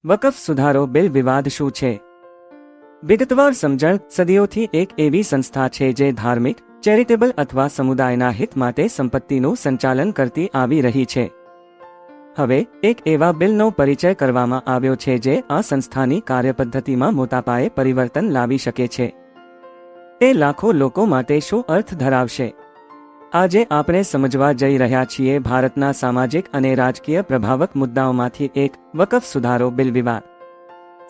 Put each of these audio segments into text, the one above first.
વકફ સુધારો બિલ વિવાદ શું છે? વિગતવાર સમજણ. સદીઓથી એક એવી સંસ્થા છે જે ધાર્મિક, ચેરિટેબલ અથવા સમુદાયના હિત માટે સંપત્તિનું સંચાલન કરતી આવી રહી છે. હવે એક એવા બિલનો પરિચય કરવામાં આવ્યો છે જે આ સંસ્થાની કાર્યપદ્ધતિમાં મોટા પાયે પરિવર્તન લાવી શકે છે. તે લાખો લોકો માટે શું અર્થ ધરાવશે? આજે આપણે સમજવા જઈ રહ્યા છીએ ભારતના સામાજિક અને રાજકીય પ્રભાવક મુદ્દાઓમાંથી એક, વકફ સુધારો બિલ વિવાદ.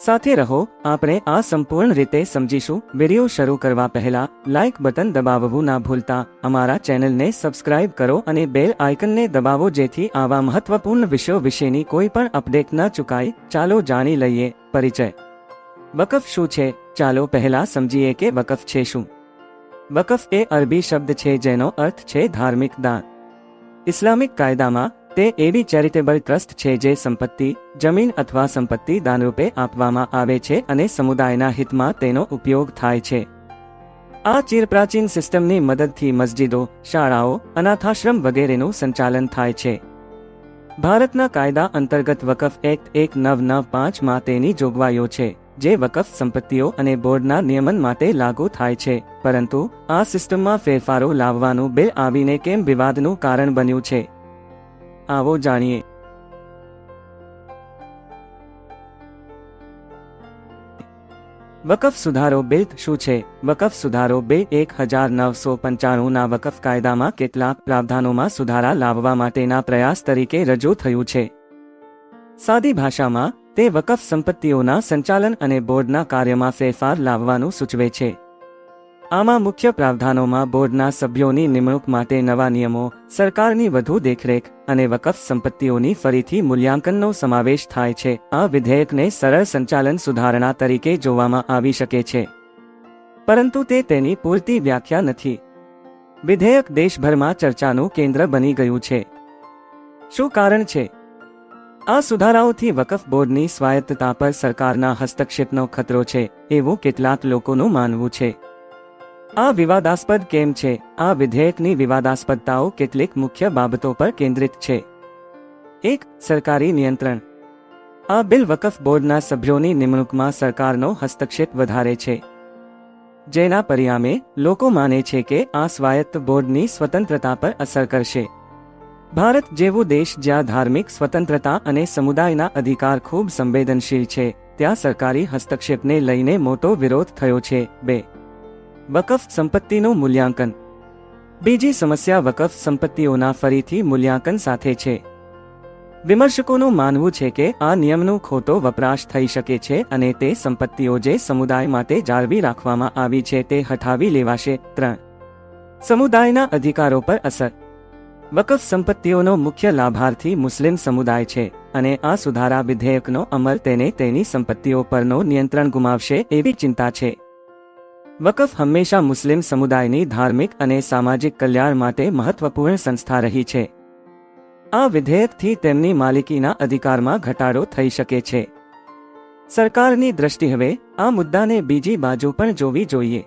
સાથે રહો, આપણે આ સંપૂર્ણ રીતે સમજીશું. વિડિયો શરૂ કરવા પહેલા લાઇક બટન દબાવવું ના ભૂલતા, અમારા ચેનલને સબસ્ક્રાઇબ કરો અને બેલ આઇકનને દબાવો જેથી આવા મહત્વપૂર્ણ વિષયો વિશેની કોઈ પણ અપડેટ ન ચૂકાય. ચાલો જાણી લઈએ. પરિચય. વકફ શું છે? ચાલો પહેલા સમજીએ કે વકફ છે શું. વકફ એ અરબી શબ્દ છે જેનો અર્થ છે ધાર્મિક દાન. ઇસ્લામિક કાયદામાં તે એવી ચેરિટેબલ ટ્રસ્ટ છે જે સંપત્તિ, જમીન અથવા સંપત્તિ દાનરૂપે આપવામાં આવે છે અને સમુદાયના હિતમાં તેનો ઉપયોગ થાય છે. આ ચિરપ્રાચીન સિસ્ટમની મદદથી મસ્જિદો, શાળાઓ, અનાથાશ્રમ વગેરેનું સંચાલન થાય છે. ભારતના કાયદા અંતર્ગત વકફ એક્ટ 1995 માં તેની જોગવાઈઓ છે જે વકફ સંપત્તિઓ અને બોર્ડના નિયમન માટે લાગુ થાય છે. પરંતુ આ સિસ્ટમમાં ફેરફારો લાવવાનું બિલ આવીને કેમ વિવાદનું કારણ બન્યું છે? આવો જાણીએ. વકફ સુધારો બિલ શું છે? વકફ સુધારો બિલ 1995ના વકફ કાયદામાં કેટલાક પ્રાવધાનોમાં સુધારા લાવવા માટેના પ્રયાસ તરીકે રજૂ થયું છે. સાદી ભાષામાં તે વકફ સંપત્તિઓના સંચાલન અને બોર્ડના કાર્યમાં ફેરફાર લાવવાનું સૂચવે છે. આમાં મુખ્ય પ્રાવધાનોમાં બોર્ડના સભ્યોની નિમણૂક માટે નવા નિયમો, સરકારની વધુ દેખરેખ અને વકફ સંપત્તિઓની ફરીથી મૂલ્યાંકનનો સમાવેશ થાય છે. આ વિધેયકને સરળ સંચાલન સુધારણા તરીકે જોવામાં આવી શકે છે, પરંતુ તે તેની પૂરતી વ્યાખ્યા નથી. વિધેયક દેશભરમાં ચર્ચાનું કેન્દ્ર બની ગયું છે. શું કારણ છે? આ સુધારાઓથી વકફ બોર્ડની સ્વાયત્તતા પર સરકારના હસ્તક્ષેપનો ખતરો છે, એવું કેટલાક લોકોનું માનવું છે. આ વિવાદાસ્પદ કેમ છે? આ વિધેયકની વિવાદાસ્પદતાઓ કેટલીક મુખ્ય બાબતો પર કેન્દ્રિત છે. 1. સરકારી નિયંત્રણ. આ બિલ વકફ બોર્ડના સભ્યોની નિમણૂકમાં સરકારનો હસ્તક્ષેપ વધારે છે, જેના પરિણામે લોકો માને છે કે આ સ્વાયત્ત બોર્ડની સ્વતંત્રતા પર અસર કરશે. ભારત જેવો દેશ જ્યાં ધાર્મિક સ્વતંત્રતા અને સમુદાયના અધિકાર ખૂબ સંવેદનશીલ છે, ત્યાં સરકારી હસ્તક્ષેપને લઈને મોટો વિરોધ થયો છે. 2. વકફ સંપત્તિનું મૂલ્યાંકન. બીજી સમસ્યા વકફ સંપત્તિઓના ફરીથી મૂલ્યાંકન સાથે છે. વિમર્શકોનું માનવું છે કે આ નિયમનો ખોટો વપરાશ થઈ શકે છે અને તે સંપત્તિઓ જે સમુદાય માટે જાળવી રાખવામાં આવી છે તે હટાવી લેવાશે. 3. સમુદાયના અધિકારો પર અસર. વકફ સંપત્તિઓનો મુખ્ય લાભાર્થી મુસ્લિમ સમુદાય છે અને આ સુધારા વિધેયકનો અમલ તેને તેની સંપત્તિઓ પરનો નિયંત્રણ ગુમાવશે એવી ચિંતા છે. વકફ હંમેશા મુસ્લિમ સમુદાયની ધાર્મિક અને સામાજિક કલ્યાણ માટે મહત્વપૂર્ણ સંસ્થા રહી છે. આ વિધેયકથી તેમની માલિકીના અધિકારમાં ઘટાડો થઈ શકે છે. સરકારની દ્રષ્ટિ હવે આ મુદ્દાને બીજી બાજુ પણ જોવી જોઈએ.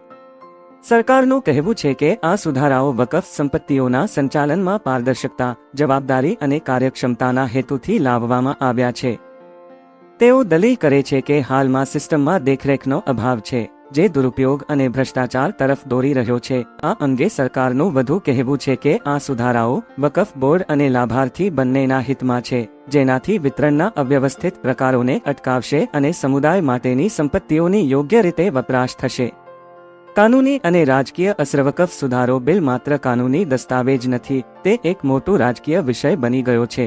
સરકારનું કહેવું છે કે આ સુધારાઓ વકફ સંપત્તિઓના સંચાલનમાં પારદર્શકતા, જવાબદારી અને કાર્યક્ષમતાના હેતુથી લાવવામાં આવ્યા છે. તેઓ દલીલ કરે છે કે હાલમાં સિસ્ટમમાં દેખરેખનો અભાવ છે, જે દુરુપયોગ અને ભ્રષ્ટાચાર તરફ દોરી રહ્યો છે. આ અંગે સરકારનું વધુ કહેવું છે કે આ સુધારાઓ વકફ બોર્ડ અને લાભાર્થી બંનેના હિતમાં છે, જેનાથી વિતરણના અવ્યવસ્થિત પ્રકારોને અટકાવશે અને સમુદાય માટેની સંપત્તિઓની યોગ્ય રીતે વપરાશ થશે. કાનૂની અને રાજકીય અસર. વકફ સુધારો બિલ માત્ર કાનૂની દસ્તાવેજ નથી, તે એક મોટું રાજકીય વિષય બની ગયો છે.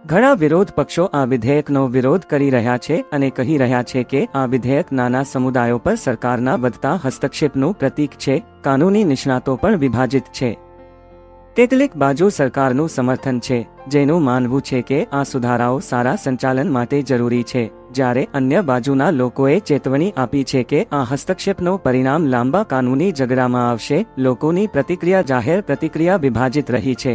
ઘણા વિરોધ પક્ષો આ વિધેયકનો વિરોધ કરી રહ્યા છે અને કહી રહ્યા છે કે આ વિધેયક નાના સમુદાયો પર સરકારના વધતા હસ્તક્ષેપનું પ્રતીક છે. કાનૂની નિષ્ણાતો પણ વિભાજિત છે. કેટલીક બાજુ સરકારનું સમર્થન છે, જેનું માનવું છે કે આ સુધારાઓ સારા સંચાલન માટે જરૂરી છે, જ્યારે અન્ય બાજુના લોકોએ ચેતવણી આપી છે કે આ હસ્તક્ષેપનો પરિણામ લાંબા કાનૂની ઝઘડામાં આવશે. લોકોની પ્રતિક્રિયા. જાહેર પ્રતિક્રિયા વિભાજિત રહી છે.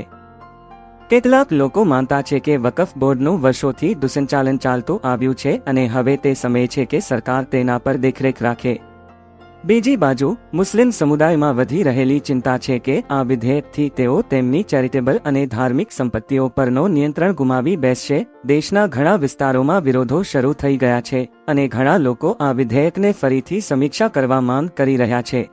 કેટલાક લોકો માનતા છે કે વકફ બોર્ડનું વર્ષોથી દુસંચાલન ચાલતું આવ્યું છે અને હવે તે સમય છે કે સરકાર તેના પર દેખરેખ રાખે. બીજી બાજુ મુસ્લિમ સમુદાયમાં વધી રહેલી ચિંતા છે કે આ વિધેયકથી તેઓ તેમની ચેરિટેબલ અને ધાર્મિક સંપત્તિઓ પરનો નિયંત્રણ ગુમાવી બેસશે. દેશના ઘણા વિસ્તારોમાં વિરોધો શરૂ થઈ ગયા છે અને ઘણા લોકો આ વિધેયકને ફરીથી સમીક્ષા કરવા માંગ કરી રહ્યા છે.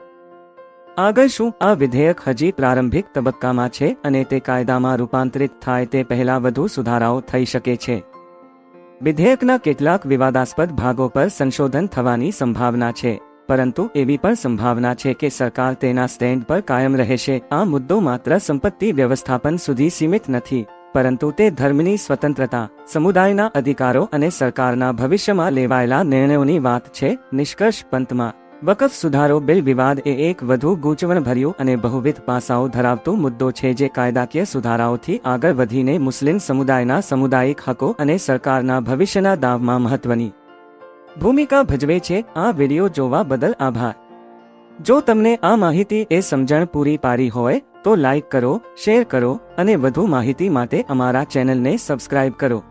આગળ શું? આ વિધેયક હજી પ્રારંભિક તબક્કામાં છે અને તે કાયદામાં રૂપાંતરિત થાય તે પહેલા વધુ સુધારાઓ થઈ શકે છે. વિધેયકના કેટલાક વિવાદાસ્પદ ભાગો પર સંશોધન થવાની સંભાવના છે, પરંતુ એવી પણ સંભાવના છે કે સરકાર તેના સ્ટેન્ડ પર કાયમ રહેશે. આ મુદ્દો માત્ર સંપત્તિ વ્યવસ્થાપન સુધી સીમિત નથી, પરંતુ તે ધર્મની સ્વતંત્રતા, સમુદાયના અધિકારો અને સરકારના ભવિષ્યમાં લેવાયેલા નિર્ણયોની વાત છે. નિષ્કર્ષ પંથમાં વકફ સુધારો બિલ વિવાદ એ એક વધુ ગૂંચવણભર્યું અને બહુવિધ પાસાઓ ધરાવતો મુદ્દો છે જે કાયદાકીય સુધારાઓથી આગળ વધીને મુસ્લિમ સમુદાયના સામુદાયિક હકો અને સરકારના ભવિષ્યના દાવમાં મહત્વની ભૂમિકા ભજવે છે. આ વિડિયો જોવા બદલ આભાર. જો તમને આ માહિતી એ સમજણ પૂરી પાડી હોય તો લાઈક કરો, શેર કરો અને વધુ માહિતી માટે અમારા ચેનલને સબસ્ક્રાઇબ કરો.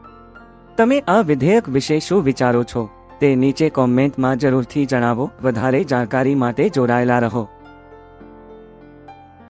તમે આ વિધેયક વિશે શું વિચારો છો તે નીચે કોમેન્ટમાં જરૂરથી જણાવો. વધારે જાણકારી માટે જોડાયેલા રહો.